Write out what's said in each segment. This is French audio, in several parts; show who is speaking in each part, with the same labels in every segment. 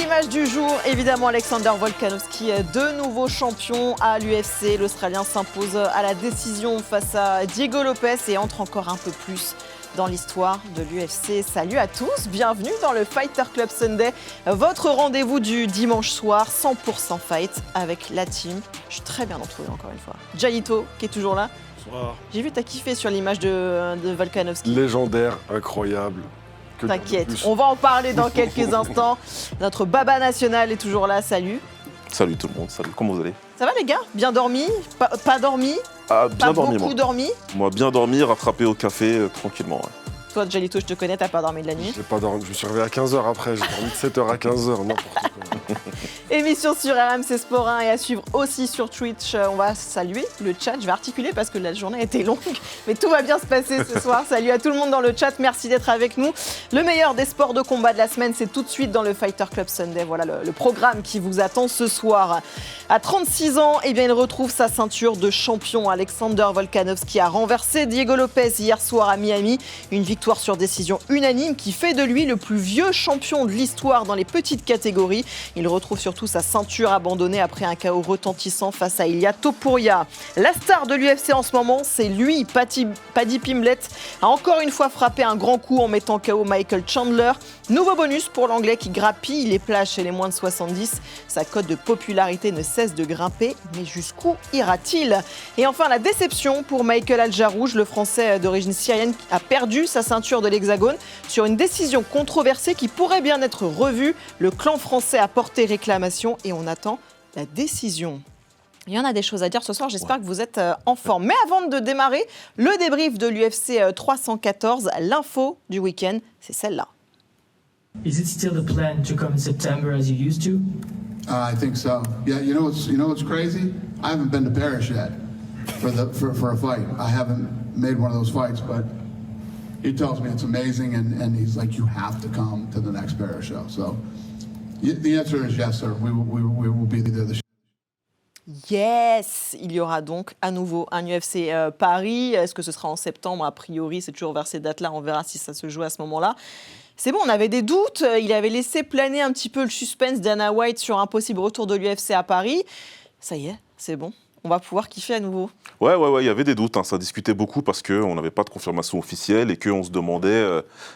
Speaker 1: l'image du jour, évidemment Alexander Volkanovski, de nouveau champion à l'UFC. L'Australien s'impose à la décision face à Diego Lopez et entre encore un peu plus dans l'histoire de l'UFC. Salut à tous, bienvenue dans le Fighter Club Sunday, votre rendez-vous du dimanche soir, 100% fight avec la team. Je suis très bien entouré encore une fois. Jalito qui est toujours là.
Speaker 2: Bonsoir.
Speaker 1: J'ai vu t'as kiffé sur l'image de Volkanovski.
Speaker 2: Légendaire, incroyable.
Speaker 1: T'inquiète, on va en parler dans quelques instants. Notre Baba National est toujours là, salut.
Speaker 3: Salut tout le monde, salut, comment vous allez?
Speaker 1: Ça va les gars? Bien dormi? Pas dormi?
Speaker 3: Ah, bien
Speaker 1: pas
Speaker 3: dormi
Speaker 1: beaucoup
Speaker 3: moi.
Speaker 1: dormi?
Speaker 3: Moi bien dormi, rattrapé au café, tranquillement. Ouais.
Speaker 1: Toi Jalito, je te connais, t'as pas dormi de la nuit?
Speaker 2: J'ai pas dormi, je me suis réveillé à 15h après, j'ai dormi de 7h à 15h, n'importe quoi.
Speaker 1: Émission sur RMC Sport 1 et à suivre aussi sur Twitch. On va saluer le chat, je vais articuler parce que la journée a été longue, mais tout va bien se passer ce soir. Salut à tout le monde dans le chat, merci d'être avec nous. Le meilleur des sports de combat de la semaine, c'est tout de suite dans le Fighter Club Sunday. Voilà le programme qui vous attend ce soir. À 36 ans, eh bien, il retrouve sa ceinture de champion. Alexander Volkanovski a renversé Diego Lopez hier soir à Miami. Une victoire sur décision unanime qui fait de lui le plus vieux champion de l'histoire dans les petites catégories. Il retrouve surtout sa ceinture abandonnée après un KO retentissant face à Ilia Topuria. La star de l'UFC en ce moment, c'est lui. Paddy Pimblett a encore une fois frappé un grand coup en mettant KO Michael Chandler. Nouveau bonus pour l'anglais qui grappille les plages chez les moins de 70. Sa cote de popularité ne cesse de grimper, mais jusqu'où ira-t-il? Et enfin, la déception pour Michael Aljarouj, le français d'origine syrienne a perdu sa ceinture de l'Hexagone sur une décision controversée qui pourrait bien être revue. Le clan français a porté réclamation et on attend la décision. Il y en a des choses à dire ce soir, j'espère que vous êtes en forme. Mais avant de démarrer, le débrief de l'UFC 314, l'info du week-end, c'est celle-là.
Speaker 4: Is it still the plan to come in September as you used to?
Speaker 5: I think so. Yeah, you know what's crazy? I haven't been to Paris yet for a fight. I haven't made one of those fights, but he tells me it's amazing, and he's like, you have to come to the next Paris show. So the answer is yes, sir. We will be there this year.
Speaker 1: Yes, il y aura donc à nouveau un UFC Paris. Est-ce que ce sera en septembre? A priori, c'est toujours vers ces dates-là. On verra si ça se joue à ce moment-là. C'est bon, on avait des doutes. Il avait laissé planer un petit peu le suspense d'Dana White sur un possible retour de l'UFC à Paris. Ça y est, c'est bon. On va pouvoir kiffer à nouveau.
Speaker 3: Ouais, il y avait des doutes, hein. Ça discutait beaucoup parce qu'on n'avait pas de confirmation officielle et qu'on se demandait,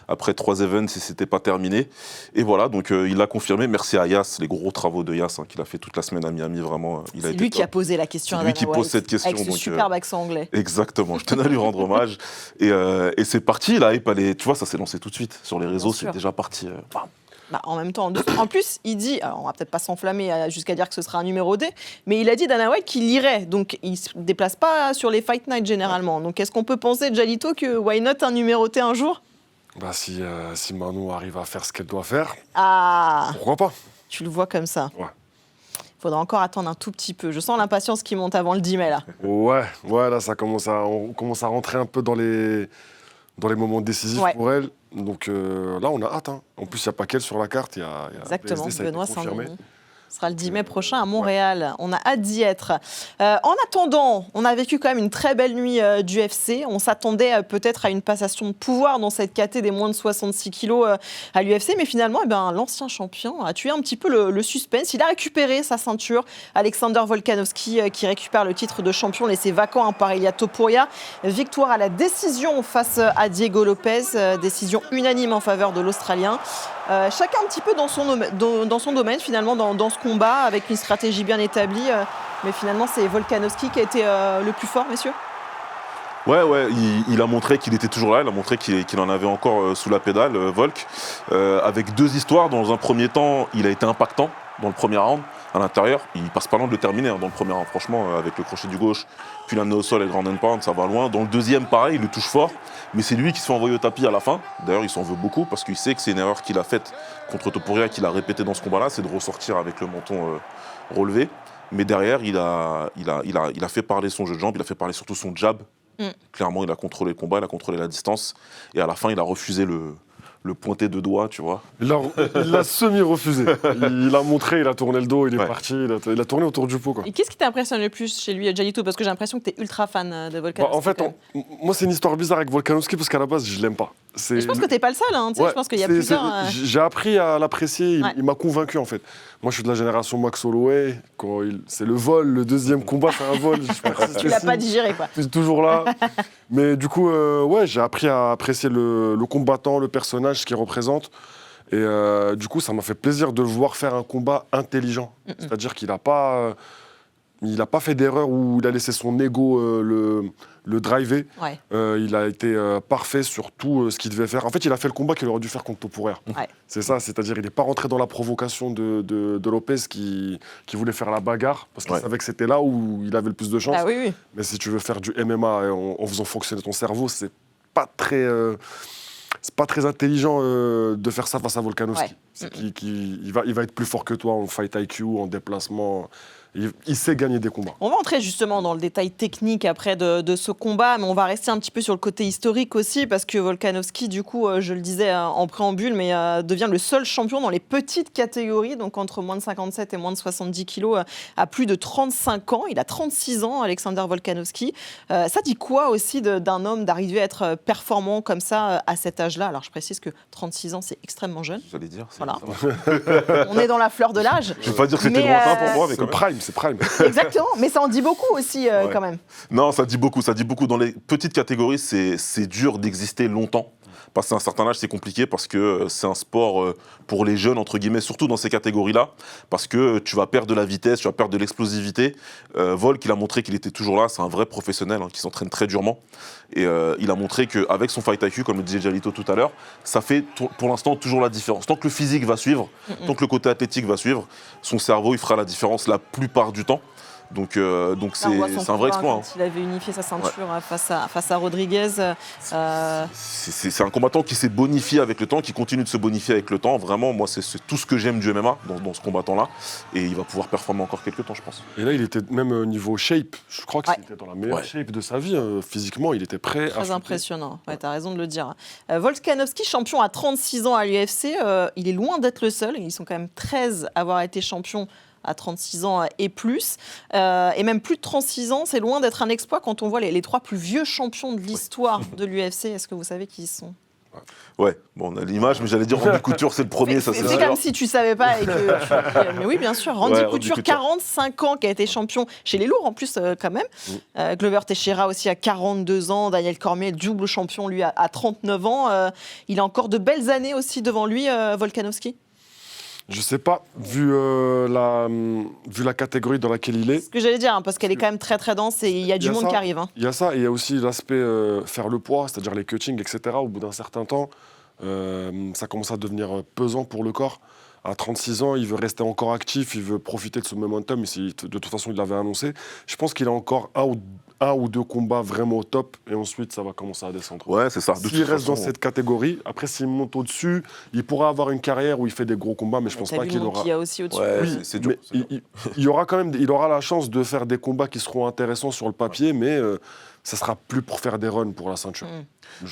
Speaker 3: après 3 events, si c'était pas terminé. Et voilà, donc il l'a confirmé. Merci à Yas, les gros travaux de Yas, hein, qu'il a fait toute la semaine à Miami, vraiment.
Speaker 1: C'est lui qui a posé la question à Dana White.
Speaker 3: C'est lui qui pose cette question.
Speaker 1: Avec ce superbe accent anglais.
Speaker 3: Exactement, je tenais à lui rendre hommage. Et c'est parti, la hype, tu vois, ça s'est lancé tout de suite. Sur les réseaux, c'est déjà parti.
Speaker 1: Bah, en même temps, en plus, il dit, alors on va peut-être pas s'enflammer jusqu'à dire que ce sera un numéro D, mais il a dit Dana White qu'il irait, donc il se déplace pas sur les Fight Night généralement. Donc est-ce qu'on peut penser, Jalito, que why not un numéro T un jour?
Speaker 2: Bah si Manu arrive à faire ce qu'elle doit faire, pourquoi pas?
Speaker 1: Tu le vois comme ça?
Speaker 2: Ouais.
Speaker 1: Faudra encore attendre un tout petit peu. Je sens l'impatience qui monte avant le 10 mai là.
Speaker 2: Ouais, là on commence à rentrer un peu dans les moments décisifs pour elle. Donc là, on a hâte. Hein. En plus, il n'y a pas qu'elle sur la carte. Il y a
Speaker 1: exactement,
Speaker 2: PSD, ça a été
Speaker 1: Benoît
Speaker 2: confirmé.
Speaker 1: Saint-Denis. Ce sera le 10 mai prochain à Montréal. Ouais. On a hâte d'y être. En attendant, on a vécu quand même une très belle nuit d'UFC. On s'attendait peut-être à une passation de pouvoir dans cette KT des moins de 66 kilos à l'UFC. Mais finalement, l'ancien champion a tué un petit peu le suspense. Il a récupéré sa ceinture. Alexander Volkanovski qui récupère le titre de champion laissé vacant par Ilia Topuria. Victoire à la décision face à Diego Lopez. Décision unanime en faveur de l'Australien. Chacun un petit peu dans son domaine finalement, dans ce combat, avec une stratégie bien établie. Mais finalement, c'est Volkanovski qui a été le plus fort, messieurs.
Speaker 3: Ouais, il a montré qu'il était toujours là, il a montré qu'il en avait encore sous la pédale, Volk. Avec 2 histoires. Dans un premier temps, il a été impactant dans le premier round. À l'intérieur, il passe pas loin de le terminer dans le premier round, franchement, avec le crochet du gauche, puis l'amener au sol et le ground and pound, ça va loin. Dans le deuxième, pareil, il le touche fort, mais c'est lui qui se fait envoyer au tapis à la fin. D'ailleurs, il s'en veut beaucoup parce qu'il sait que c'est une erreur qu'il a faite contre Topuria, qu'il a répété dans ce combat-là, c'est de ressortir avec le menton relevé. Mais derrière, il a fait parler son jeu de jambes, il a fait parler surtout son jab. Clairement, il a contrôlé le combat, il a contrôlé la distance, et à la fin, il a refusé le pointé de doigt, tu vois.
Speaker 2: Il l'a semi-refusé. Il a montré, il a tourné le dos, il est parti, il a tourné autour du pot. Quoi.
Speaker 1: Et qu'est-ce qui t'impressionne le plus chez lui, Jalito? Parce que j'ai l'impression que tu es ultra fan de Volkanovski.
Speaker 2: En fait, moi, c'est une histoire bizarre avec Volkanovski parce qu'à la base, je l'aime pas.
Speaker 1: Et je pense que t'es pas le seul, hein, tu sais,
Speaker 2: Ouais,
Speaker 1: je pense qu'il y a plusieurs.
Speaker 2: J'ai appris à l'apprécier,
Speaker 1: Ouais.
Speaker 2: il m'a convaincu en fait. Moi je suis de la génération Max Holloway, c'est le vol, le deuxième combat c'est un vol.
Speaker 1: Tu l'as pas digéré, quoi.
Speaker 2: Je suis toujours là. Mais du coup, ouais, j'ai appris à apprécier le combattant, le personnage, ce qu'il représente. Et du coup, ça m'a fait plaisir de le voir faire un combat intelligent. C'est-à-dire qu'il n'a pas fait d'erreur où il a laissé son ego le driver.
Speaker 1: Ouais.
Speaker 2: Il a été parfait sur tout ce qu'il devait faire. En fait, il a fait le combat qu'il aurait dû faire contre Topuria.
Speaker 1: Ouais.
Speaker 2: C'est ça, c'est-à-dire il n'est pas rentré dans la provocation de Lopez qui voulait faire la bagarre parce qu'il savait que c'était là où il avait le plus de chance.
Speaker 1: Ah oui, oui.
Speaker 2: Mais si tu veux faire du MMA en faisant fonctionner ton cerveau, c'est pas très intelligent de faire ça face à Volkanovski.
Speaker 1: Ouais.
Speaker 2: Il va être plus fort que toi en fight IQ, en déplacement. Il sait gagner des combats.
Speaker 1: On va entrer justement dans le détail technique après de ce combat, mais on va rester un petit peu sur le côté historique aussi, parce que Volkanovski, du coup, je le disais en préambule, mais devient le seul champion dans les petites catégories, donc entre moins de 57 et moins de 70 kilos, à plus de 35 ans. Il a 36 ans, Alexander Volkanovski. Ça dit quoi aussi d'un homme d'arriver à être performant comme ça à cet âge-là? Alors je précise que 36 ans, c'est extrêmement jeune.
Speaker 3: J'allais dire.
Speaker 1: Voilà. On est dans la fleur de l'âge.
Speaker 3: Je ne vais pas dire que c'était
Speaker 1: Mais,
Speaker 3: lointain pour moi, mais
Speaker 2: C'est
Speaker 3: quand même.
Speaker 2: prime, c'est prime.
Speaker 1: Exactement, mais ça en dit beaucoup aussi quand même.
Speaker 3: Non, ça dit beaucoup. Ça dit beaucoup. Dans les petites catégories, c'est dur d'exister longtemps. Passer un certain âge, c'est compliqué parce que c'est un sport pour les jeunes, entre guillemets, surtout dans ces catégories-là, parce que tu vas perdre de la vitesse, tu vas perdre de l'explosivité. Volk, il a montré qu'il était toujours là, c'est un vrai professionnel qui s'entraîne très durement. Et il a montré qu'avec son fight IQ, comme le disait Jalito tout à l'heure, ça fait pour l'instant toujours la différence. Tant que le physique va suivre, tant que le côté athlétique va suivre, son cerveau, il fera la différence la plupart du temps. Donc c'est un vrai exploit.
Speaker 1: Quand il avait unifié sa ceinture face à Rodriguez.
Speaker 3: C'est un combattant qui s'est bonifié avec le temps, qui continue de se bonifier avec le temps. Vraiment, moi, c'est tout ce que j'aime du MMA dans ce combattant-là. Et il va pouvoir performer encore quelques temps, je pense.
Speaker 2: Et là, il était même au niveau shape. Je crois qu'il était dans la meilleure shape de sa vie. Physiquement, il était prêt.
Speaker 1: Très impressionnant. Ouais, t'as raison de le dire. Volkanovski, champion à 36 ans à l'UFC, il est loin d'être le seul. Ils sont quand même 13 à avoir été champions à 36 ans et plus. Et même plus de 36 ans, c'est loin d'être un exploit quand on voit les 3 plus vieux champions de l'histoire de l'UFC. Est-ce que vous savez qui ils sont?
Speaker 3: Ouais, bon, on a l'image, mais j'allais dire Randy Couture, c'est le premier, ça c'est
Speaker 1: C'est
Speaker 3: sûr.
Speaker 1: comme si tu savais pas et que mais oui, bien sûr. Randy Couture, 45 ans, qui a été champion chez les lourds en plus, quand même. Glover Teixeira aussi à 42 ans. Daniel Cormier, double champion, lui, à 39 ans. Il a encore de belles années aussi devant lui, Volkanovski.
Speaker 2: Je sais pas, vu la catégorie dans laquelle il est.
Speaker 1: Ce que j'allais dire, parce qu'elle est quand même très très dense et il y a du monde qui arrive.
Speaker 2: Il y a ça, et il y a aussi l'aspect faire le poids, c'est-à-dire les cuttings, etc. Au bout d'un certain temps, ça commence à devenir pesant pour le corps. À 36 ans, il veut rester encore actif, il veut profiter de ce momentum. De toute façon, il l'avait annoncé. Je pense qu'il a encore un ou deux combats vraiment au top, et ensuite, ça va commencer à descendre.
Speaker 3: Ouais, c'est ça.
Speaker 2: S'il reste dans cette catégorie, après, s'il monte au-dessus, il pourra avoir une carrière où il fait des gros combats, mais je pense pas qu'il aura.
Speaker 1: Il y a aussi au-dessus.
Speaker 3: Ouais,
Speaker 2: Oui,
Speaker 3: c'est dur.
Speaker 2: mais il y aura quand même, il aura la chance de faire des combats qui seront intéressants sur le papier, mais ça sera plus pour faire des runs pour la ceinture.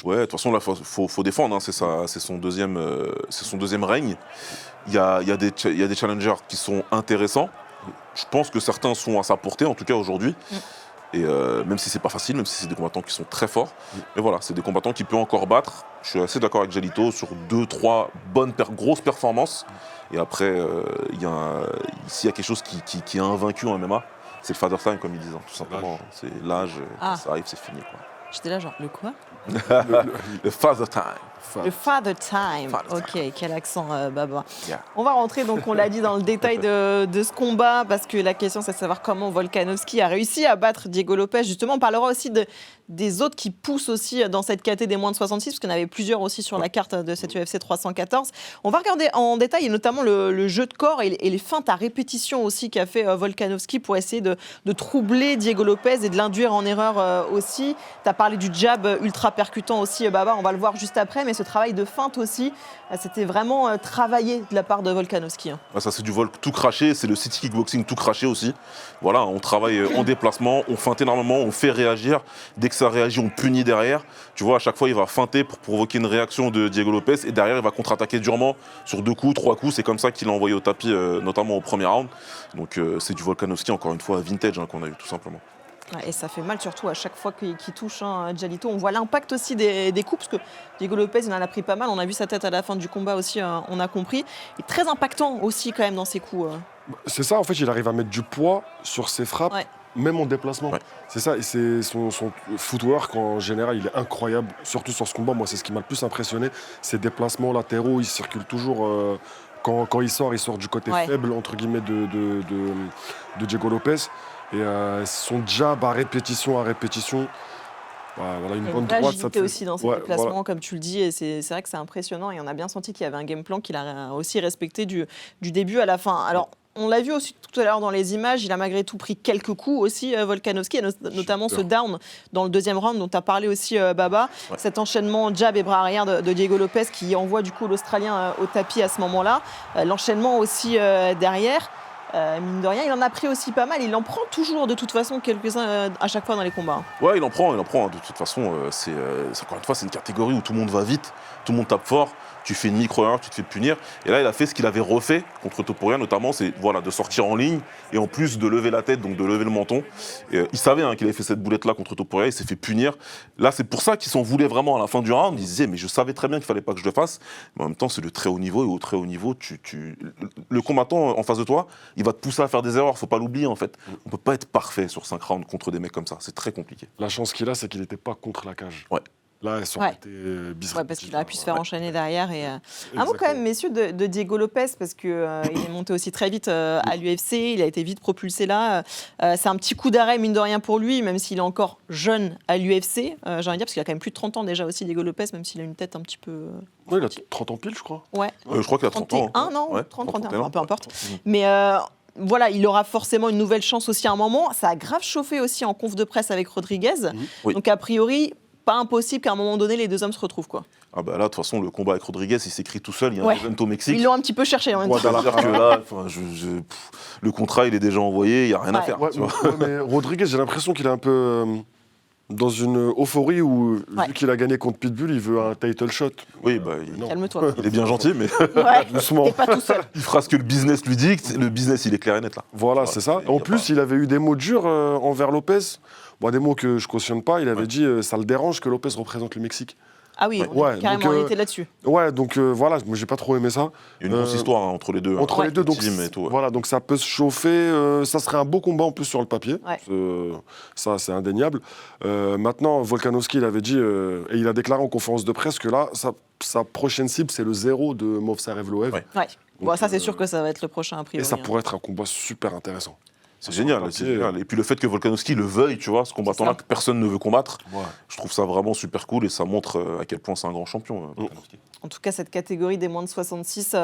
Speaker 3: Ouais, de toute façon, là, faut défendre. C'est son deuxième règne. Il y a des challengers qui sont intéressants. Je pense que certains sont à sa portée, en tout cas aujourd'hui. Et même si c'est pas facile, même si c'est des combattants qui sont très forts. Mais voilà, c'est des combattants qu'il peut encore battre. Je suis assez d'accord avec Jalito sur 2-3 grosses performances. Et après, s'il y a quelque chose qui est invaincu en MMA, c'est le father time, comme ils disent, tout simplement. C'est l'âge, quand ça arrive, c'est fini, quoi.
Speaker 1: J'étais là genre, le quoi?
Speaker 3: Le father time.
Speaker 1: Le father time. Ok, quel accent, Baba.
Speaker 3: Yeah.
Speaker 1: On va rentrer, donc on l'a dit, dans le détail de ce combat, parce que la question, c'est de savoir comment Volkanovski a réussi à battre Diego Lopez. Justement, on parlera aussi des autres qui poussent aussi dans cette catégorie des moins de 66, parce qu'il y en avait plusieurs aussi sur la carte de cette UFC 314. On va regarder en détail, et notamment le jeu de corps et les feintes à répétition aussi qu'a fait Volkanovski pour essayer de troubler Diego Lopez et de l'induire en erreur aussi. Tu as parlé du jab ultra percutant aussi, Baba, on va le voir juste après, mais ce travail de feinte aussi, c'était vraiment travaillé de la part de Volkanovski.
Speaker 3: Ça, c'est du Volk tout craché, c'est le city kickboxing tout craché aussi. Voilà, on travaille en déplacement, on feinte énormément, on fait réagir. Dès que ça réagit, on punit derrière. Tu vois, à chaque fois, il va feinter pour provoquer une réaction de Diego Lopez et derrière, il va contre-attaquer durement sur 2 coups, 3 coups. C'est comme ça qu'il l'a envoyé au tapis, notamment au premier round. Donc, c'est du Volkanovski, encore une fois, vintage qu'on a eu, tout simplement.
Speaker 1: Ouais, et ça fait mal surtout à chaque fois qu'il touche Gialito. On voit l'impact aussi des coups, parce que Diego Lopez, il en a pris pas mal. On a vu sa tête à la fin du combat aussi, on a compris. Il est très impactant aussi quand même dans ses coups.
Speaker 2: C'est ça, en fait, il arrive à mettre du poids sur ses frappes,
Speaker 1: Ouais.
Speaker 2: même en déplacement.
Speaker 3: Ouais.
Speaker 2: C'est ça, et c'est son footwork en général, il est incroyable. Surtout sur ce combat, moi, c'est ce qui m'a le plus impressionné. Ses déplacements latéraux, il circule toujours. Quand il sort du côté faible, entre guillemets, de Diego Lopez. Et son jab à répétition, voilà, une
Speaker 1: Il y a
Speaker 2: bonne
Speaker 1: une
Speaker 2: droite.
Speaker 1: agilité aussi dans ses déplacements,
Speaker 2: voilà.
Speaker 1: comme tu le dis, et c'est vrai que c'est impressionnant. Et on a bien senti qu'il y avait un game plan qu'il a aussi respecté du début à la fin. Alors, on l'a vu aussi tout à l'heure dans les images, il a malgré tout pris quelques coups aussi, Volkanovski, notamment ce down dans le deuxième round dont tu as parlé aussi, Baba. Ouais. Cet enchaînement jab et bras arrière de Diego Lopez qui envoie du coup l'Australien au tapis à ce moment-là. L'enchaînement aussi derrière. Mine de rien, il en a pris aussi pas mal. Il en prend toujours de toute façon quelques-uns à chaque fois dans les combats.
Speaker 3: Ouais, il en prend. De toute façon, encore une fois, c'est une catégorie où tout le monde va vite, tout le monde tape fort. Tu fais une micro-erreur, tu te fais punir. Et là, il a fait ce qu'il avait refait contre Topuria, notamment, c'est de sortir en ligne et en plus de lever la tête, donc de lever le menton. Et, il savait qu'il avait fait cette boulette-là contre Topuria, il s'est fait punir. Là, c'est pour ça qu'ils s'en voulaient vraiment à la fin du round. Ils disaient, mais je savais très bien qu'il fallait pas que je le fasse. Mais en même temps, c'est le très haut niveau. Et au très haut niveau, le combattant en face de toi, il va te pousser à faire des erreurs. Faut pas l'oublier, en fait. On peut pas être parfait sur 5 rounds contre des mecs comme ça. C'est très compliqué.
Speaker 2: La chance qu'il a, c'est qu'il n'était pas contre la cage.
Speaker 3: Ouais.
Speaker 2: Là, elles sont été
Speaker 1: ouais, parce qu'il aurait pu se faire enchaîner derrière. Et, un mot quand même, messieurs, de Diego Lopez, parce qu'il est monté aussi très vite à l'UFC, il a été vite propulsé là. C'est un petit coup d'arrêt, mine de rien, pour lui, même s'il est encore jeune à l'UFC. J'ai envie de dire, parce qu'il a quand même plus de 30 ans déjà aussi, Diego Lopez, même s'il a une tête un petit peu...
Speaker 2: Oui, il a 30 ans pile, je crois.
Speaker 1: Ouais.
Speaker 3: Je crois qu'il a 30 ans.
Speaker 1: 31, non,
Speaker 3: ouais,
Speaker 1: 30, 31, peu importe.
Speaker 3: Ouais.
Speaker 1: Mais... voilà, il aura forcément une nouvelle chance aussi à un moment. Ça a grave chauffé aussi en conf de presse avec Rodriguez.
Speaker 3: Oui.
Speaker 1: Donc, a priori... pas impossible qu'à un moment donné, les deux hommes se retrouvent, quoi.
Speaker 3: Ah bah là, de toute façon, le combat avec Rodriguez, il s'écrit tout seul. Il y a un event au Mexique.
Speaker 1: Ils l'ont un petit peu cherché en même temps.
Speaker 3: C'est-à-dire que là, le contrat, il est déjà envoyé, il n'y a rien à faire.
Speaker 2: Ouais, mais Rodriguez, j'ai l'impression qu'il est un peu dans une euphorie où, vu qu'il a gagné contre Pitbull, il veut un title shot.
Speaker 3: Oui,
Speaker 1: calme-toi.
Speaker 3: Il est bien gentil, mais
Speaker 2: doucement.
Speaker 1: Pas tout seul.
Speaker 3: il fera ce que le business lui dicte. Le business, il est clair et net là.
Speaker 2: Voilà, c'est ça. En plus, il avait eu des mots durs envers Lopez. Bon, des mots que je cautionne pas. Il avait dit ça le dérange que Lopez représente le Mexique.
Speaker 1: Ah oui, carrément, on était là-dessus.
Speaker 2: Ouais, donc voilà, moi j'ai pas trop aimé ça.
Speaker 3: Il y a une grosse histoire entre les deux.
Speaker 2: Entre les deux, donc
Speaker 3: et tout,
Speaker 2: voilà, donc ça peut se chauffer. Ça serait un beau combat en plus sur le papier. Ça, c'est indéniable. Maintenant, Volkanovski, il avait dit, et il a déclaré en conférence de presse que là, sa prochaine cible, c'est le 0 de Movsar Evloev.
Speaker 1: Ouais. Bon, ça, c'est sûr que ça va être le prochain, a priori.
Speaker 2: Et ça pourrait être un combat super intéressant.
Speaker 3: C'est génial, c'est génial. Et puis le fait que Volkanovski le veuille, tu vois, ce combattant-là que personne ne veut combattre, je trouve ça vraiment super cool et ça montre à quel point c'est un grand champion.
Speaker 1: En tout cas, cette catégorie des moins de 66,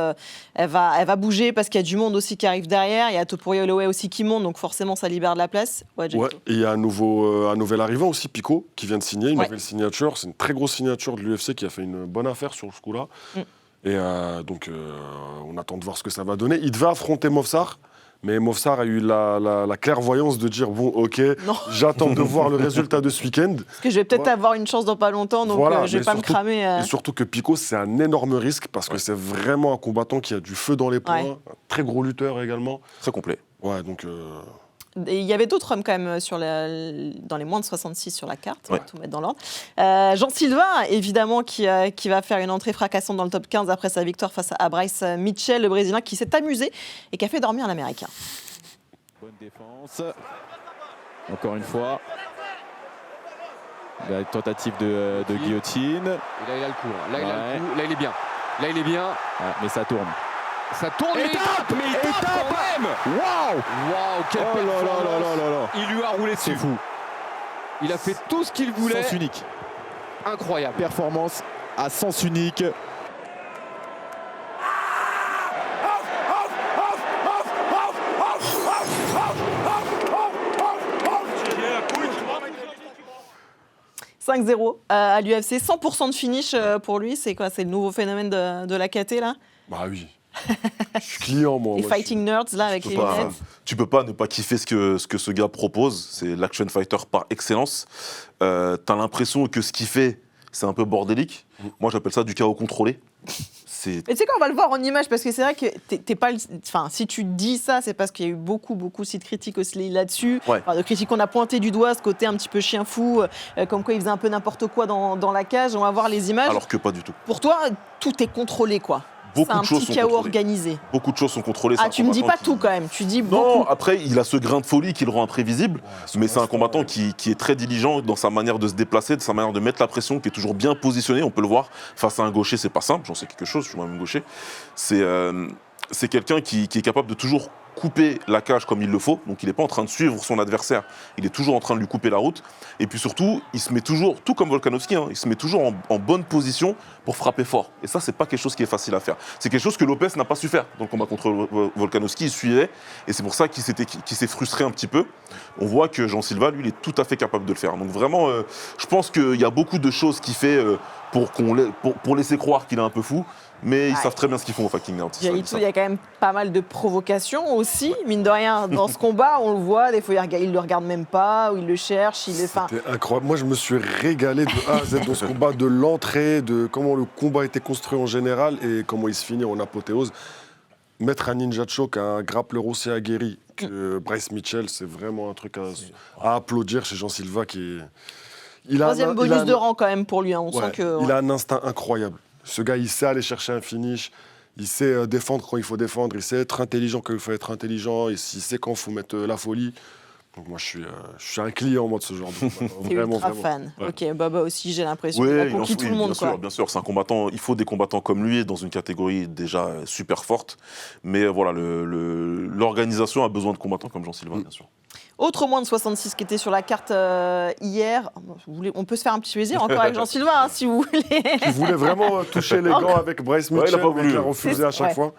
Speaker 1: elle va bouger parce qu'il y a du monde aussi qui arrive derrière. Il y a Topuria Holloway aussi qui monte, donc forcément, ça libère de la place.
Speaker 2: Et il y a un nouvel arrivant aussi, Pico, qui vient de signer une nouvelle signature. C'est une très grosse signature de l'UFC qui a fait une bonne affaire sur ce coup-là. Et donc, on attend de voir ce que ça va donner. Il devait affronter Movsar. Mais Movsar a eu la clairvoyance de dire bon, ok, j'attends de voir le résultat de ce week-end.
Speaker 1: Parce que je vais peut-être avoir une chance dans pas longtemps, donc je vais pas me cramer.
Speaker 2: Et surtout que Pico, c'est un énorme risque parce que c'est vraiment un combattant qui a du feu dans les poings, un très gros lutteur également.
Speaker 3: Très complet.
Speaker 2: Ouais, donc.
Speaker 1: Et il y avait d'autres hommes quand même dans les moins de 66 sur la carte, on va tout mettre dans l'ordre. Jean Silva, évidemment, qui va faire une entrée fracassante dans le top 15 après sa victoire face à Bryce Mitchell, le Brésilien, qui s'est amusé et qui a fait dormir l'Américain.
Speaker 6: Bonne défense. Encore une fois. La tentative de guillotine.
Speaker 7: Et là, il a le coup. Là, il a le coup. Là, il est bien. Là, il est bien.
Speaker 6: Mais ça tourne.
Speaker 7: Ça tourne, mais il tape quand même. Waouh, quelle performance. Il lui a roulé dessus.
Speaker 6: C'est fou.
Speaker 7: Il a fait tout ce qu'il voulait.
Speaker 6: Sens unique.
Speaker 7: Incroyable.
Speaker 6: Performance à sens unique.
Speaker 1: « 5-0 à l'UFC, 100% de finish pour lui. C'est quoi? C'est le nouveau phénomène de la KT, là?
Speaker 2: Bah oui. Je suis client, moi.
Speaker 1: Les fighting nerds, là, avec les lunettes.
Speaker 3: Tu peux pas ne pas kiffer ce que ce gars propose. C'est l'action fighter par excellence. T'as l'impression que ce qu'il fait, c'est un peu bordélique. Moi, j'appelle ça du chaos contrôlé.
Speaker 1: Et tu sais quoi, on va le voir en image parce que c'est vrai que t'es pas. Enfin, si tu dis ça, c'est parce qu'il y a eu beaucoup aussi de critiques aussi là-dessus.
Speaker 3: Ouais.
Speaker 1: Enfin, de critiques qu'on a pointé du doigt, ce côté un petit peu chien fou, comme quoi il faisait un peu n'importe quoi dans la cage. On va voir les images.
Speaker 3: Alors que pas du tout.
Speaker 1: Pour toi, tout est contrôlé, quoi.
Speaker 3: Beaucoup
Speaker 1: c'est un
Speaker 3: de choses
Speaker 1: petit
Speaker 3: sont
Speaker 1: chaos
Speaker 3: contrôlées.
Speaker 1: organisé.
Speaker 3: Beaucoup de choses sont contrôlées.
Speaker 1: Ah,
Speaker 3: c'est un
Speaker 1: tu me dis
Speaker 3: combattant
Speaker 1: pas tout quand même. Tu dis
Speaker 3: Non,
Speaker 1: beaucoup.
Speaker 3: après, il a ce grain de folie qui le rend imprévisible, mais c'est un combattant qui est très diligent dans sa manière de se déplacer, de sa manière de mettre la pression, qui est toujours bien positionné. On peut le voir face à un gaucher, c'est pas simple. J'en sais quelque chose. Je suis moi-même gaucher. C'est quelqu'un qui est capable de toujours couper la cage comme il le faut. Donc, il n'est pas en train de suivre son adversaire. Il est toujours en train de lui couper la route. Et puis surtout, il se met toujours, tout comme Volkanovski, il se met toujours en bonne position pour frapper fort. Et ça, c'est pas quelque chose qui est facile à faire. C'est quelque chose que Lopez n'a pas su faire. Dans le combat contre Volkanovski, il suivait. Et c'est pour ça qu'il s'est frustré un petit peu. On voit que Jean Silva, lui, il est tout à fait capable de le faire. Donc vraiment, je pense qu'il y a beaucoup de choses qu'il fait pour laisser croire qu'il est un peu fou. Mais ils savent très bien ce qu'ils font au fucking Nerd.
Speaker 1: Il y a quand même pas mal de provocations aussi, mine de rien. Dans ce combat, on le voit, des fois il le regarde même pas, ou il le cherche.
Speaker 2: C'était incroyable. Moi, je me suis régalé de A à Z dans ce combat, de l'entrée, de comment le combat était construit en général et comment il se finit en apothéose. Mettre un ninja choke, un grappleur aussi aguerri que Bryce Mitchell, c'est vraiment un truc à applaudir chez Jean Silva qui est...
Speaker 1: Troisième bonus de rang quand même pour lui. On sent que...
Speaker 2: Il a un instinct incroyable. Ce gars, il sait aller chercher un finish, il sait défendre quand il faut défendre, il sait être intelligent quand il faut être intelligent, il sait quand il faut mettre la folie. Donc moi, je suis un client moi, de ce genre de combat.
Speaker 1: C'est ultra fan. Ouais. Ok, Baba aussi, j'ai l'impression qu'il a conquis tout le monde.
Speaker 3: Bien sûr, c'est un combattant. Il faut des combattants comme lui dans une catégorie déjà super forte. Mais voilà, l'organisation a besoin de combattants comme Jean Silva, bien sûr.
Speaker 1: Autre moins de 66 qui était sur la carte hier. On peut se faire un petit plaisir encore avec Jean Silva, si vous voulez.
Speaker 2: Tu voulais vraiment toucher les gants avec Bryce Mitchell, mais il a refusé à chaque fois.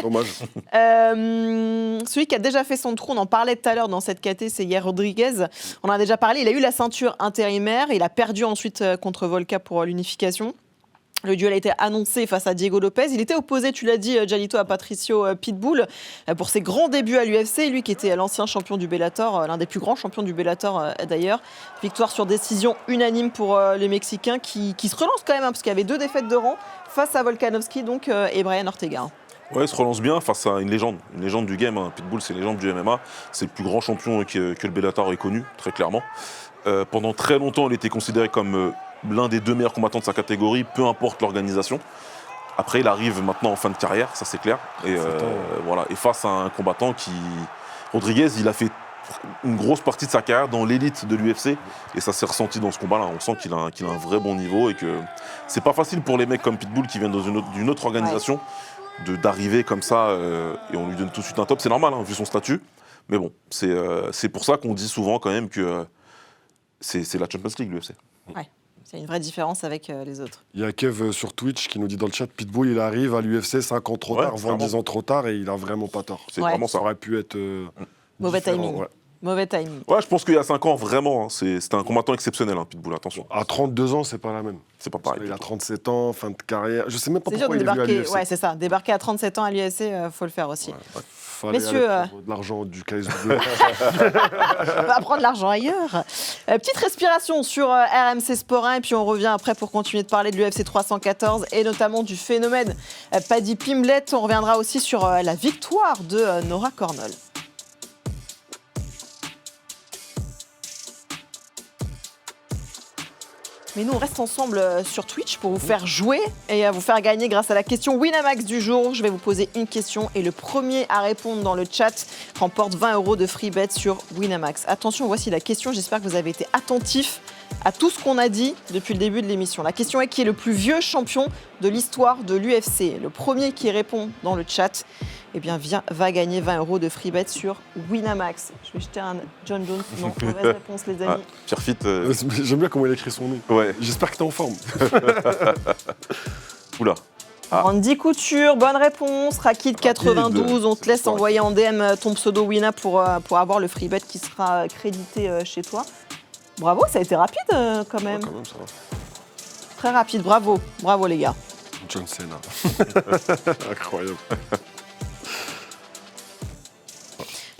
Speaker 2: Dommage.
Speaker 1: Celui qui a déjà fait son trou, on en parlait tout à l'heure dans cette KT, c'est Yair Rodriguez. On en a déjà parlé, il a eu la ceinture intérimaire, il a perdu ensuite contre Volka pour l'unification. Le duel a été annoncé face à Diego Lopez. Il était opposé, tu l'as dit, Jalito, à Patricio Pitbull pour ses grands débuts à l'UFC. Lui qui était l'ancien champion du Bellator, l'un des plus grands champions du Bellator d'ailleurs. Victoire sur décision unanime pour les Mexicains qui se relancent quand même, parce qu'il y avait 2 défaites de rang face à Volkanovski et Brian Ortega.
Speaker 3: Ouais, il se relance bien face à une légende du game. Pitbull, c'est une légende du MMA. C'est le plus grand champion que le Bellator ait connu, très clairement. Pendant très longtemps, il était considéré comme l'un des 2 meilleurs combattants de sa catégorie, peu importe l'organisation. Après, il arrive maintenant en fin de carrière, ça c'est clair. Et, voilà. Et face à un combattant Rodriguez, il a fait une grosse partie de sa carrière dans l'élite de l'UFC. Et ça s'est ressenti dans ce combat-là. On sent qu'il a un vrai bon niveau et que c'est pas facile pour les mecs comme Pitbull qui viennent d'une autre organisation d'arriver comme ça et on lui donne tout de suite un top. C'est normal, vu son statut. Mais bon, c'est pour ça qu'on dit souvent quand même que c'est la Champions League, l'UFC.
Speaker 1: Ouais. C'est une vraie différence avec les autres.
Speaker 2: Il y a Kev sur Twitch qui nous dit dans le chat, Pitbull, il arrive à l'UFC 5 ans trop tard, 10 ans trop tard, et il a vraiment pas tort.
Speaker 3: C'est vraiment ça.
Speaker 2: Ça aurait pu être
Speaker 1: mauvais
Speaker 2: différent,
Speaker 1: timing. Mauvais timing.
Speaker 3: Ouais, je pense qu'il y a 5 ans, vraiment, c'était un combattant exceptionnel, Pitbull, attention.
Speaker 2: À 32 ans, c'est pas la même.
Speaker 3: C'est pas pareil.
Speaker 2: Il a 37 ans, fin de carrière. Je sais même pas
Speaker 1: c'est
Speaker 2: pourquoi il est venu à l'UFC.
Speaker 1: Ouais, c'est ça. Débarquer à 37 ans à l'UFC, faut le faire aussi.
Speaker 2: Fallait
Speaker 1: Messieurs,
Speaker 2: de l'argent du KSW.
Speaker 1: On va prendre l'argent ailleurs. Petite respiration sur RMC Sport 1 et puis on revient après pour continuer de parler de l'UFC 314 et notamment du phénomène Paddy Pimblett. On reviendra aussi sur la victoire de Nora Cornell. Mais nous, on reste ensemble sur Twitch pour vous faire jouer et vous faire gagner grâce à la question Winamax du jour. Je vais vous poser une question et le premier à répondre dans le chat remporte 20 € de free bet sur Winamax. Attention, voici la question. J'espère que vous avez été attentifs à tout ce qu'on a dit depuis le début de l'émission. La question est qui est le plus vieux champion de l'histoire de l'UFC. Le premier qui répond dans le chat va gagner 20 € de free bet sur Winamax. Je vais jeter un John Jones. Non, mauvaise réponse, les amis.
Speaker 3: Pierre Fitt.
Speaker 2: J'aime bien comment il écrit son nom.
Speaker 3: Ouais.
Speaker 2: J'espère que t'es en forme.
Speaker 3: Oula.
Speaker 1: Randy Couture, bonne réponse. Rakid92, on te laisse envoyer en DM ton pseudo Wina pour avoir le free bet qui sera crédité chez toi. Bravo, ça a été rapide quand même.
Speaker 2: Ouais, quand même, ça va.
Speaker 1: Très rapide, bravo les gars.
Speaker 2: John Cena. Incroyable.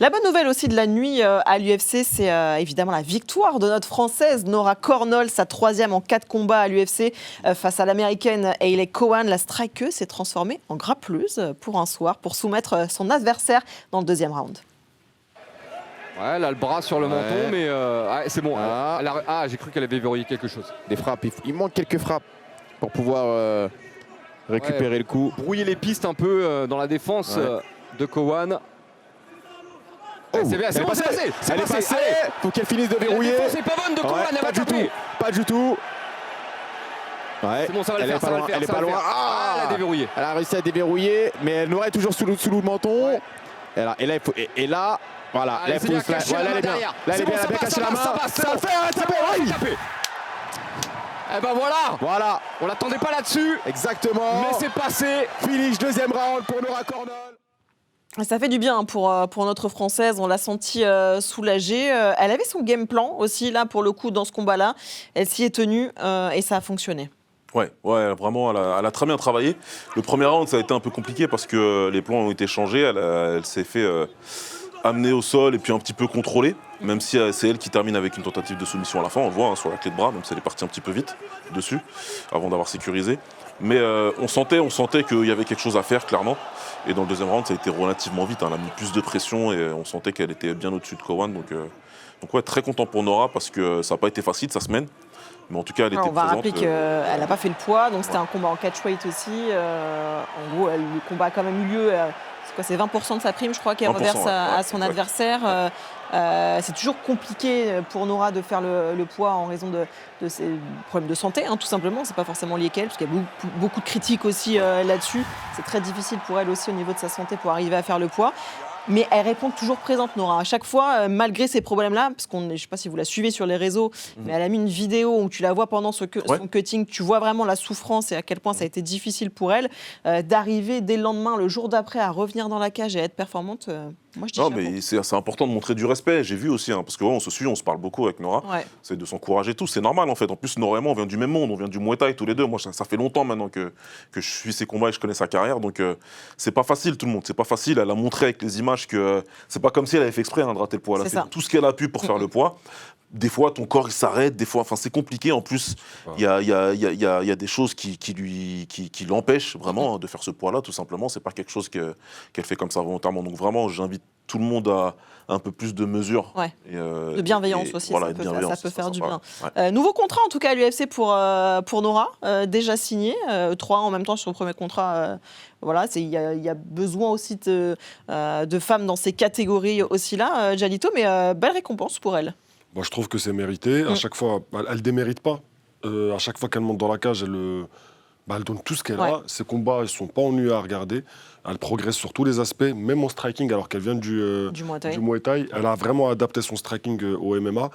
Speaker 1: La bonne nouvelle aussi de la nuit à l'UFC, c'est évidemment la victoire de notre Française Nora Cornol, sa 3e en 4 combats à l'UFC face à l'Américaine Hayley Cowan. La strikeuse s'est transformée en grappleuse pour un soir pour soumettre son adversaire dans le 2e round.
Speaker 7: Ouais, elle a le bras sur le menton, mais c'est bon.
Speaker 6: Ah.
Speaker 7: J'ai cru qu'elle avait verrouillé quelque chose.
Speaker 6: Des frappes, il manque quelques frappes pour pouvoir récupérer le coup.
Speaker 7: Brouiller les pistes un peu dans la défense de Cowan. C'est bien, c'est passé.
Speaker 6: Elle est passée. Faut qu'elle finisse de verrouiller.
Speaker 7: C'est pas bonne de Cowan, elle va taper.
Speaker 6: Pas du tout. Ouais.
Speaker 7: C'est bon, ça va le faire.
Speaker 6: Elle est pas loin.
Speaker 7: Elle a déverrouillé.
Speaker 6: Elle a réussi à déverrouiller, mais elle n'aurait toujours sous le menton.
Speaker 7: Ouais.
Speaker 6: Et là, voilà.
Speaker 7: Allez,
Speaker 6: Là, elle est bien. Là, elle est bien. Elle a bien caché la main. Ça le fait.
Speaker 7: Eh ben voilà. On l'attendait pas là-dessus.
Speaker 6: Exactement.
Speaker 7: Mais c'est passé.
Speaker 6: Finish 2e round pour Nora Cornol.
Speaker 1: Ça fait du bien pour notre Française, on l'a sentie soulagée. Elle avait son game plan aussi, là, pour le coup, dans ce combat-là. Elle s'y est tenue et ça a fonctionné.
Speaker 3: Ouais, vraiment, elle a très bien travaillé. Le premier round, ça a été un peu compliqué parce que les plans ont été changés. Elle s'est fait amener au sol et puis un petit peu contrôler, même si c'est elle qui termine avec une tentative de soumission à la fin. On le voit sur la clé de bras, même si elle est partie un petit peu vite dessus, avant d'avoir sécurisé. Mais on sentait qu'il y avait quelque chose à faire, clairement. Et dans le 2e round, ça a été relativement vite. Elle a mis plus de pression et on sentait qu'elle était bien au-dessus de Cowan. Donc ouais, très content pour Nora parce que ça n'a pas été facile sa semaine. Mais en tout cas, elle était
Speaker 1: On va
Speaker 3: présente.
Speaker 1: rappeler qu'elle n'a pas fait le poids, donc c'était un combat en catchweight aussi. En gros, le combat a quand même eu lieu. C'est 20% de sa prime, je crois, qu'elle reverse à son adversaire. C'est toujours compliqué pour Nora de faire le poids en raison de ses problèmes de santé, tout simplement. C'est pas forcément lié qu'elle, parce qu'il y a beaucoup de critiques aussi là-dessus. C'est très difficile pour elle aussi au niveau de sa santé pour arriver à faire le poids. Mais elle répond toujours présente, Nora. À chaque fois, malgré ces problèmes-là, parce je ne sais pas si vous la suivez sur les réseaux, mais elle a mis une vidéo où tu la vois pendant son cutting, tu vois vraiment la souffrance et à quel point ça a été difficile pour elle d'arriver dès le lendemain, le jour d'après, à revenir dans la cage et à être performante. Moi, je dis
Speaker 3: non,
Speaker 1: chapeau.
Speaker 3: mais c'est important de montrer du respect. J'ai vu aussi, parce que on se suit, on se parle beaucoup avec Nora.
Speaker 1: Ouais.
Speaker 3: C'est de s'encourager tous. C'est normal en fait. En plus, Nora et moi, on vient du même monde, on vient du Muay Thai tous les deux. Moi, ça fait longtemps maintenant que je suis ses combats et je connais sa carrière. Donc, c'est pas facile, tout le monde. C'est pas facile. Elle a montré avec les images que c'est pas comme si elle avait fait exprès de rater le poids. Elle a fait tout ce qu'elle a pu pour faire le poids. Des fois, ton corps il s'arrête. Des fois, c'est compliqué. En plus, il y a des choses qui l'empêchent vraiment de faire ce poids-là. Tout simplement, c'est pas quelque chose qu'elle fait comme ça volontairement. Donc vraiment, j'invite tout le monde à un peu plus de mesure.
Speaker 1: Ouais.
Speaker 3: Et,
Speaker 1: de bienveillance aussi,
Speaker 3: voilà,
Speaker 1: ça peut faire du bien.
Speaker 3: Ouais.
Speaker 1: Nouveau contrat en tout cas à l'UFC pour Nora, déjà signé, 3 en même temps sur le premier contrat. Voilà, il y a besoin aussi de femmes dans ces catégories aussi là, Jalito, mais belle récompense pour elle.
Speaker 2: Moi, je trouve que c'est mérité. À chaque fois, elle ne démérite pas. À chaque fois qu'elle monte dans la cage, elle donne tout ce qu'elle a. Ses combats, ils ne sont pas ennuyeux à regarder. Elle progresse sur tous les aspects, même en striking, alors qu'elle vient du Muay Thai. Elle a vraiment adapté son striking au MMA.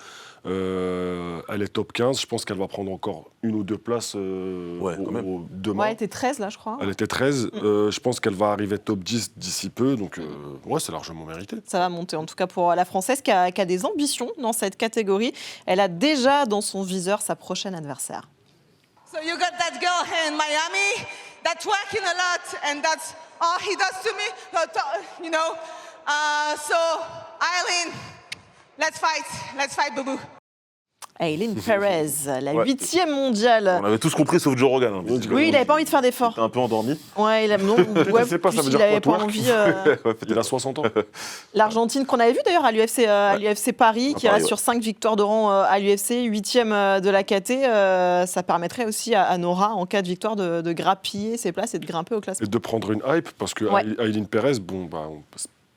Speaker 2: Elle est top 15. Je pense qu'elle va prendre encore 1 ou 2 places demain.
Speaker 1: Ouais, elle était 13 là, je crois.
Speaker 2: Elle était 13. Je pense qu'elle va arriver top 10 d'ici peu. Donc, c'est largement mérité.
Speaker 1: Ça va monter, en tout cas pour la Française qui a des ambitions dans cette catégorie. Elle a déjà dans son viseur sa prochaine adversaire.
Speaker 8: So you got that girl here in Miami that's working a lot, and that's all he does to me, you know. So, Aileen, let's fight, boo-boo.
Speaker 1: Aileen Perez, la 8e mondiale.
Speaker 3: On avait tous compris sauf Joe Rogan.
Speaker 1: Oui, il n'avait pas envie de faire d'efforts.
Speaker 3: Il était un peu endormi.
Speaker 1: Ouais, il
Speaker 2: sais pas, ça veut dire
Speaker 1: n'avait
Speaker 2: quoi,
Speaker 1: pas envie.
Speaker 2: Il a 60 ans.
Speaker 1: L'Argentine qu'on avait vu d'ailleurs à l'UFC Paris, qui reste sur 5 victoires de rang à l'UFC, 8e de la KT, ça permettrait aussi à Nora, en cas de victoire, de grappiller ses places et de grimper au classement.
Speaker 2: Et de prendre une hype, parce que Aileen Perez,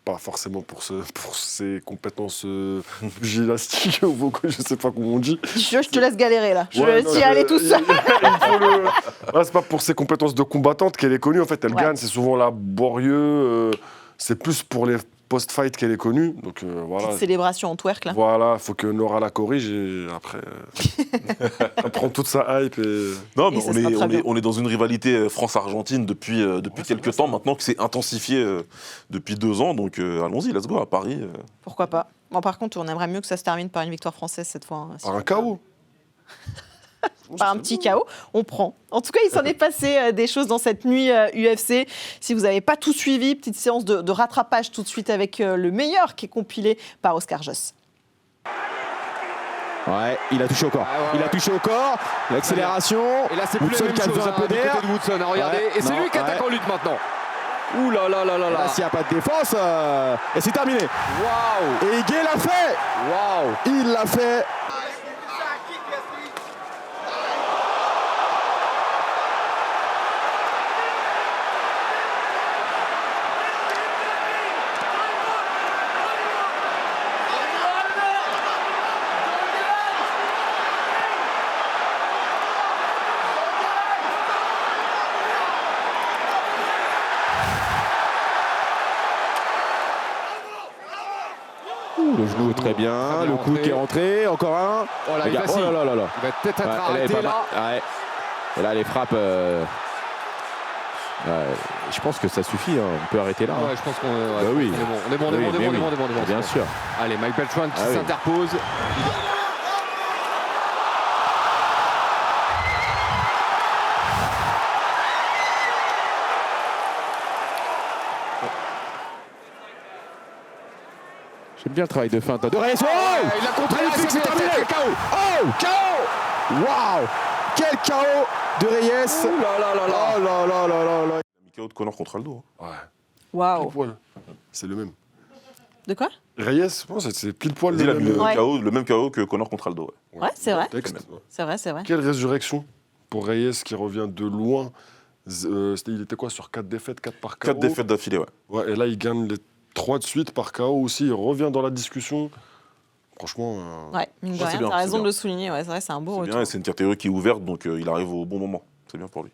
Speaker 2: pas forcément pour ses compétences gymnastiques, je sais pas comment on dit.
Speaker 1: Je te laisse galérer là, t'y aller tout seul.
Speaker 2: C'est pas pour ses compétences de combattante qu'elle est connue, en fait, elle gagne, c'est souvent laborieux, c'est plus pour les post-fight qu'elle est connue, donc voilà.
Speaker 1: Petite célébration en twerk là.
Speaker 2: Voilà, il faut que Nora la corrige et après, elle prend toute sa hype et...
Speaker 3: Non, mais on est dans une rivalité France-Argentine depuis quelques temps maintenant, que c'est intensifié depuis 2 ans, donc allons-y, let's go à Paris.
Speaker 1: Pourquoi pas. Bon, par contre, on aimerait mieux que ça se termine par une victoire française cette fois.
Speaker 2: Par un KO.
Speaker 1: Par un petit KO, on prend. En tout cas, il s'en est passé des choses dans cette nuit UFC. Si vous n'avez pas tout suivi, petite séance de rattrapage tout de suite avec le meilleur qui est compilé par Oscar Joss.
Speaker 6: Ouais, il a touché au corps. Il a touché au corps. L'accélération.
Speaker 7: Et là, c'est plus la même chose
Speaker 6: un peu
Speaker 7: du
Speaker 6: d'air.
Speaker 7: côté de Woodson. Regardez.
Speaker 6: Ouais,
Speaker 7: Et c'est
Speaker 6: non,
Speaker 7: lui qui attaque
Speaker 6: ouais.
Speaker 7: en lutte maintenant. Ouh là là là là là.
Speaker 6: Là, s'il n'y a pas de défense, et c'est terminé.
Speaker 7: Waouh.
Speaker 6: Et Igué l'a fait.
Speaker 7: Waouh.
Speaker 6: Il l'a fait. Le genou très bien, le coude qui est rentré, encore un.
Speaker 7: Oh là,
Speaker 6: Regarde,
Speaker 7: il
Speaker 6: oh là là là là.
Speaker 7: va peut-être être
Speaker 6: Ouais, elle est
Speaker 7: arrêté
Speaker 6: pas
Speaker 7: là.
Speaker 6: mal. Ouais. Et là, les frappes. Je pense que ça suffit, hein. On peut arrêter là.
Speaker 7: Ouais, je pense qu'on
Speaker 6: Bah oui.
Speaker 7: on est bon, on est
Speaker 6: Oui,
Speaker 7: bon, on est
Speaker 6: mais
Speaker 7: bon, on est
Speaker 6: oui.
Speaker 7: bon, on est bon, on est bon.
Speaker 6: Bien sûr.
Speaker 7: Allez, Mike Beltran qui
Speaker 6: Ah oui.
Speaker 7: s'interpose.
Speaker 6: J'aime bien le travail de feinte de Reyes. Oh,
Speaker 7: il a contré,
Speaker 6: magnifique, c'est terminé.
Speaker 7: KO.
Speaker 6: Oh, KO. Waouh. Quel KO de Reyes.
Speaker 7: Ouh là là là là.
Speaker 6: Oh là là là là là.
Speaker 3: Il a mis KO de Conor contre Aldo.
Speaker 2: Ouais.
Speaker 1: Waouh.
Speaker 2: Pile poil. C'est le même.
Speaker 1: De quoi?
Speaker 2: Reyes, je pense que c'est pile poil
Speaker 3: Il a
Speaker 2: le
Speaker 3: mis
Speaker 2: même.
Speaker 1: Ouais.
Speaker 3: le même KO que Conor contre Aldo. Ouais.
Speaker 1: Ouais, c'est vrai.
Speaker 2: Texte, ouais.
Speaker 1: C'est vrai, c'est vrai.
Speaker 2: Quelle résurrection pour Reyes qui revient de loin. Il était quoi sur 4 défaites, 4 par KO
Speaker 3: 4 défaites d'affilée, ouais.
Speaker 2: Ouais, et là, il gagne les 3 de suite par KO aussi. Il revient dans la discussion. Franchement.
Speaker 1: Ouais, mine de
Speaker 3: Ouais, c'est
Speaker 1: rien,
Speaker 3: bien,
Speaker 1: t'as
Speaker 3: c'est
Speaker 1: raison de
Speaker 3: bien.
Speaker 1: le souligner. Ouais, c'est vrai, c'est un beau
Speaker 3: C'est
Speaker 1: retour.
Speaker 3: bien, et c'est une catégorie qui est ouverte, donc il arrive au bon moment. C'est bien pour lui.